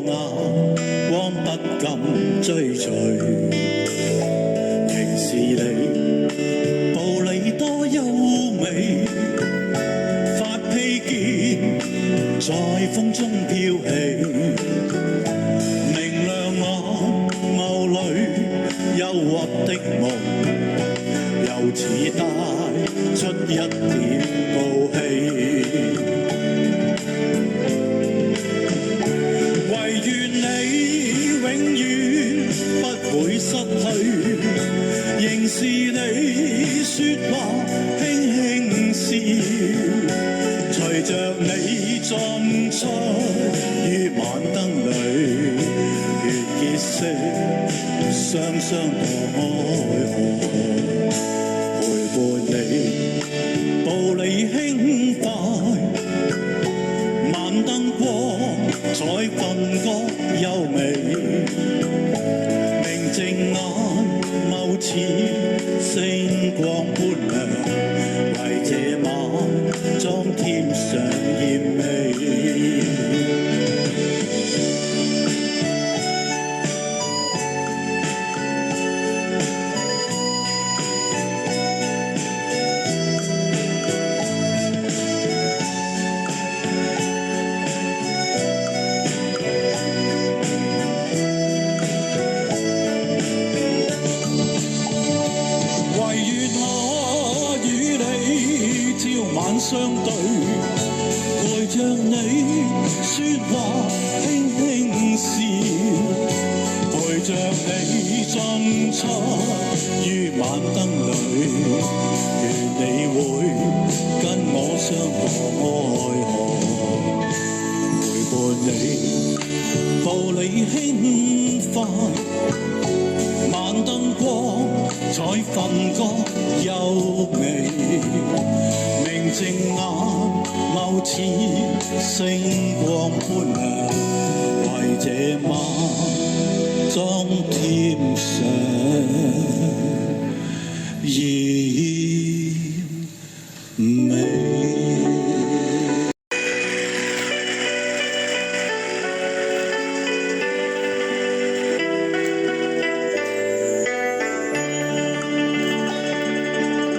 眼光不敢追隨，仍是你步履多優美，發披肩在風中飄起，明亮我眸裏憂鬱的夢，又似帶出一點傲氣。唯願你永遠不會失去，仍是你說話輕輕笑，隨着你進出於晚燈裏，月結色雙雙墮愛河，陪伴你步履輕快，晚燈光彩分割優美，明淨眼眸似星光般亮，為這晚裝添上豔美。相對陪着你說話輕輕笑，陪着你進出於晚燈裏，願你會跟我相墮愛河，陪伴你步履輕快，晚燈光彩分割優美，明淨眼眸似星光般亮，為這晚裝添上豔